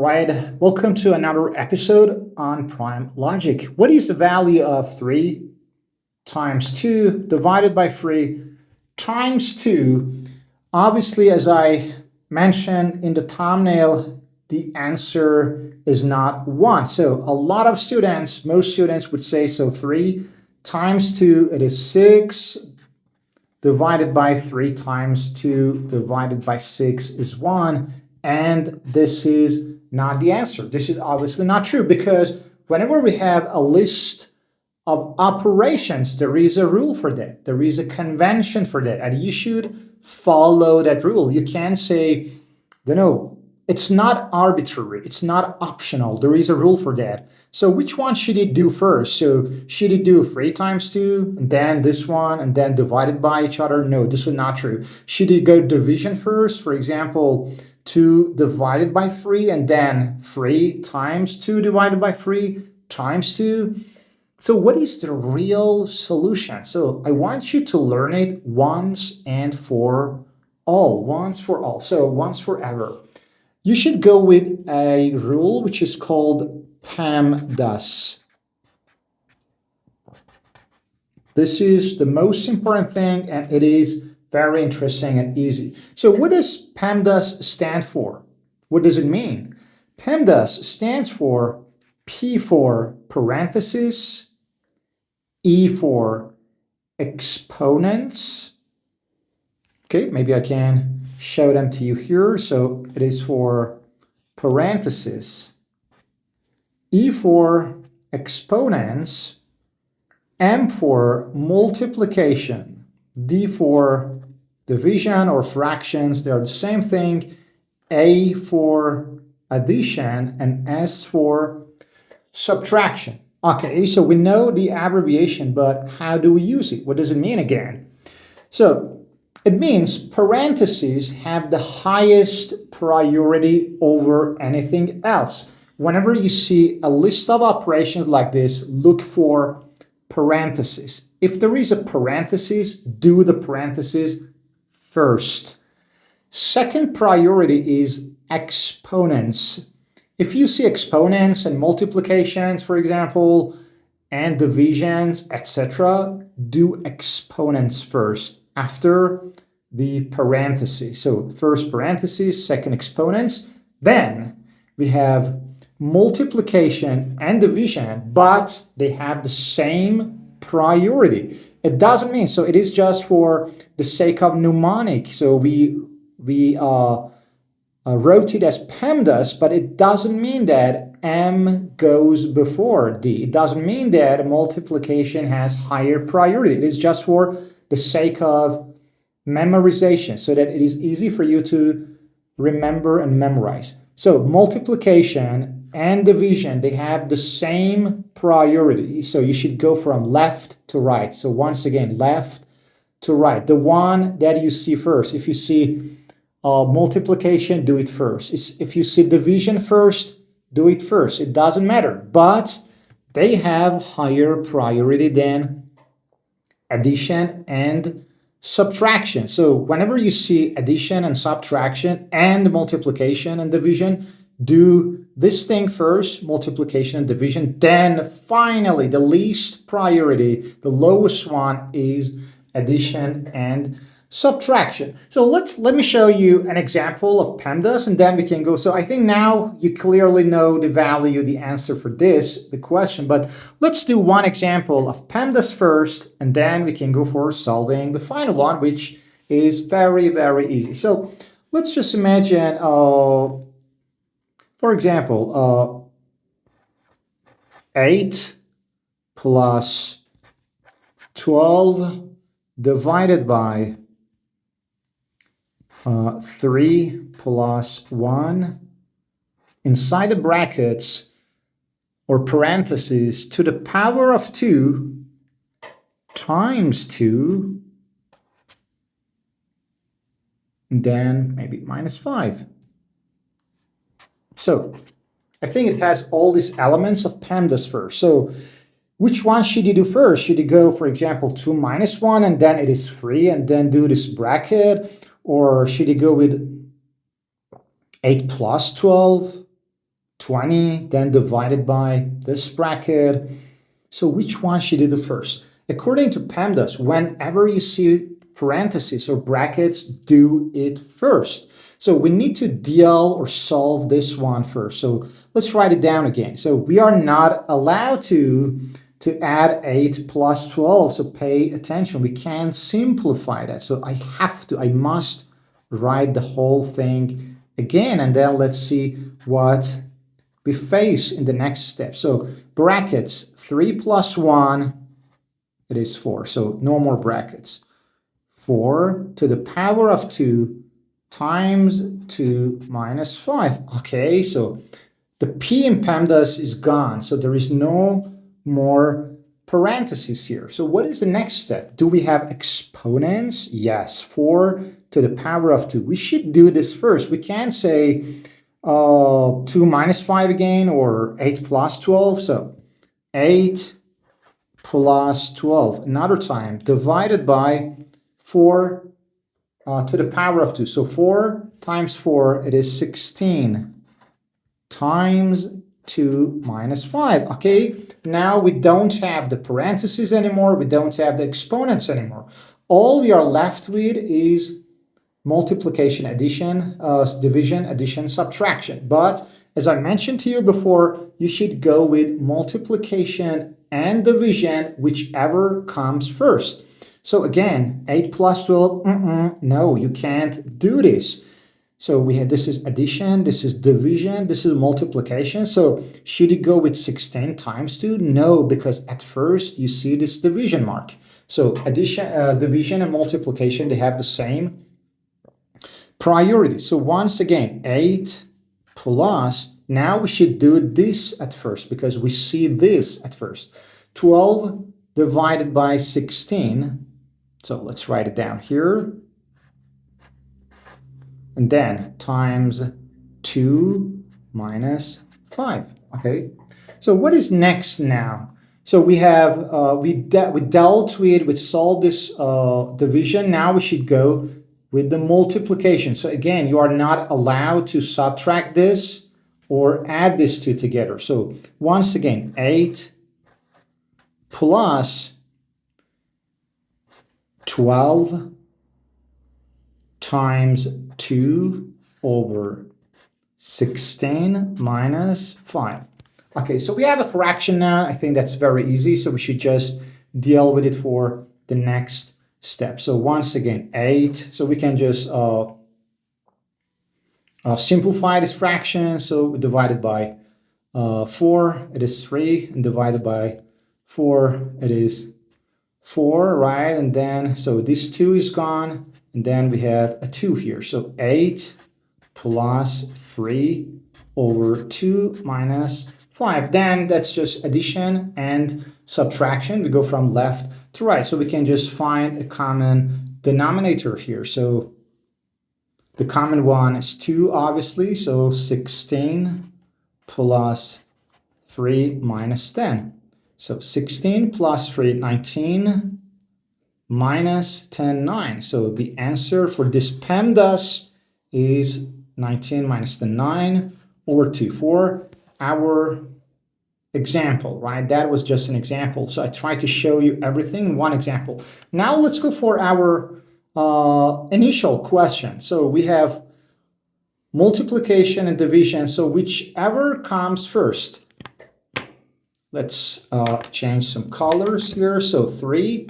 right, welcome to another episode on prime logic. What is the value of 3 times 2 divided by 3 times 2? Obviously, as I mentioned in the thumbnail, the answer is not 1. So a lot of students, most students would say, so 3 times 2, it is 6, divided by 3 times 2 divided by 6 is 1. And this is not the answer. This is obviously not true, because whenever we have a list of operations, there is a rule for that. There is a convention for that. And you should follow that rule. You can't say, it's not arbitrary. It's not optional. There is a rule for that. So which one should it do first? So should it do 3 times 2, and then this one, and then divided by each other? No, this is not true. Should it go division first? For example, 2 divided by 3, and then 3 times 2 divided by 3 times 2. So what is the real solution? So I want you to learn it once and for all. Once for all. So once forever. You should go with a rule which is called PEMDAS. This is the most important thing, and it is very interesting and easy. So what does PEMDAS stand for? What does it mean? PEMDAS stands for P for parentheses, E for exponents. Okay, maybe I can show them to you here. So it is for parentheses, E for exponents, M for multiplication, D for division or fractions, they are the same thing, A for addition, and S for subtraction. Okay, so we know the abbreviation, but how do we use it? What does it mean again? So it means parentheses have the highest priority over anything else. Whenever you see a list of operations like this, look for parentheses. If there is a parenthesis, do the parentheses first. Second priority is exponents. If you see exponents and multiplications, for example, and divisions, etc., do exponents first after the parentheses. So first parentheses, second exponents. Then we have multiplication and division, but they have the same priority. It doesn't mean, so it is just for the sake of mnemonic. So we wrote it as PEMDAS, but it doesn't mean that M goes before D. It doesn't mean that multiplication has higher priority. It is just for the sake of memorization, so that it is easy for you to remember and memorize. So multiplication and division, they have the same priority. So you should go from left to right. So once again, left to right. The one that you see first. If you see multiplication, do it first. If you see division first, do it first. It doesn't matter. But they have higher priority than addition and subtraction. So whenever you see addition and subtraction and multiplication and division, do this thing first, multiplication and division. Then finally, the least priority, the lowest one, is addition and subtraction. So let me show you an example of PEMDAS, and then we can go. So I think now you clearly know the value, the answer for the question, but let's do one example of PEMDAS first, and then we can go for solving the final one, which is very, very easy. So let's just imagine, for example, 8 plus 12 divided by 3 plus 1 inside the brackets or parentheses to the power of 2 times 2, and then maybe minus 5. So I think it has all these elements of PEMDAS first. So which one should you do first? Should you go, for example, 2 minus 1, and then it is 3, and then do this bracket? Or should you go with 8 plus 12? 20, then divided by this bracket. So which one should you do first? According to PEMDAS, whenever you see parentheses or brackets, do it first. So we need to deal or solve this one first. So let's write it down again. So we are not allowed to add 8 plus 12. So pay attention. We can't simplify that. So I must write the whole thing again. And then let's see what we face in the next step. So brackets, 3 plus 1, it is 4. So no more brackets. 4 to the power of 2 times 2 minus 5. Okay, so the P in PEMDAS is gone. So there is no more parentheses here. So what is the next step? Do we have exponents? Yes, 4 to the power of 2. We should do this first. We can't say 2 minus 5 again, or 8 plus 12. So 8 plus 12, another time, divided by 4 to the power of 2. So 4 times 4, it is 16 times 2 minus 5. Okay, now we don't have the parentheses anymore. We don't have the exponents anymore. All we are left with is multiplication, addition, division, addition, subtraction. But as I mentioned to you before, you should go with multiplication and division, whichever comes first. So again, 8 plus 12, no, you can't do this. So we have, this is addition, this is division, this is multiplication. So should you go with 16 times 2? No, because at first you see this division mark. So addition, division and multiplication, they have the same priority. So once again, 8 plus, now we should do this at first because we see this at first. 12 divided by 16. So let's write it down here. And then times 2 minus 5. Okay. So what is next now? So we have, we dealt with, we solved this division. Now we should go with the multiplication. So again, you are not allowed to subtract this or add this two together. So once again, 8 plus 12 times 2 over 16 minus 5. Okay, so we have a fraction now. I think that's very easy. So we should just deal with it for the next step. So once again, 8. So we can just simplify this fraction. So divided by 4, it is 3, and divided by 4, it is 4, right? And then, so this 2 is gone, and then we have a 2 here. So 8 plus 3 over 2 minus 5. Then that's just addition and subtraction. We go from left to right. So we can just find a common denominator here. So the common one is 2, obviously. So 16 plus 3 minus 10. So 16 plus 3, 19, minus 10, 9. So the answer for this PEMDAS is 19 minus the 9 over 2 for our example, right? That was just an example. So I tried to show you everything in one example. Now let's go for our initial question. So we have multiplication and division. So whichever comes first. Let's change some colors here. So 3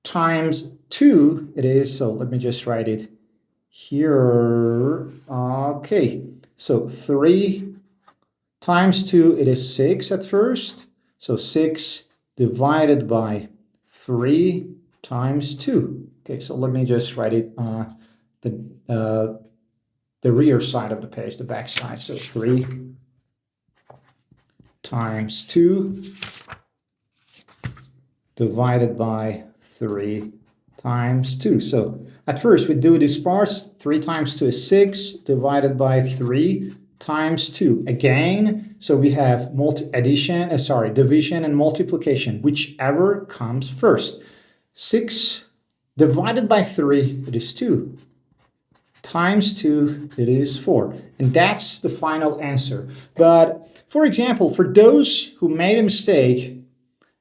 times 2 it is. So let me just write it here. Okay. So 3 times 2, it is 6 at first. So 6 divided by 3 times 2. Okay, so let me just write it on the rear side of the page, the back side. So 3 times 2 divided by 3 times 2. So at first we do these parts. 3 times 2 is 6 divided by 3 times 2. Again, so we have division and multiplication, whichever comes first. 6 divided by 3, it is 2. times 2, it is 4. And that's the final answer. But for example, for those who made a mistake,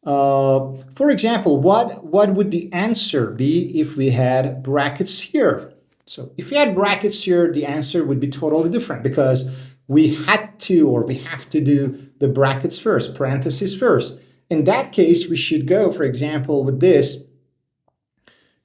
for example, what would the answer be if we had brackets here? So if we had brackets here, the answer would be totally different because we had to, or we have to do the brackets first, parentheses first. In that case, we should go, for example, with this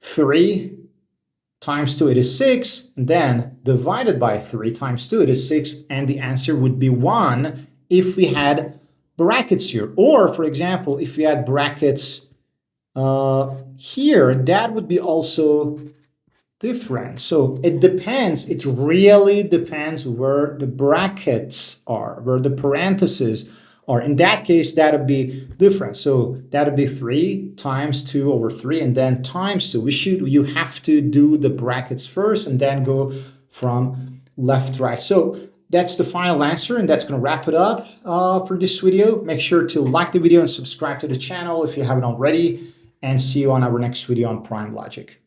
3 times 2, it is 6, and then divided by 3 times 2, it is 6, and the answer would be 1 if we had brackets here. Or, for example, if we had brackets here, that would be also different. So it depends. It really depends where the brackets are, where the parentheses are. In that case, that would be different. So that would be 3 times 2 over 3 and then times 2. You have to do the brackets first and then go from left to right. So that's the final answer, and that's going to wrap it up for this video. Make sure to like the video and subscribe to the channel if you haven't already, and see you on our next video on Prime Logic.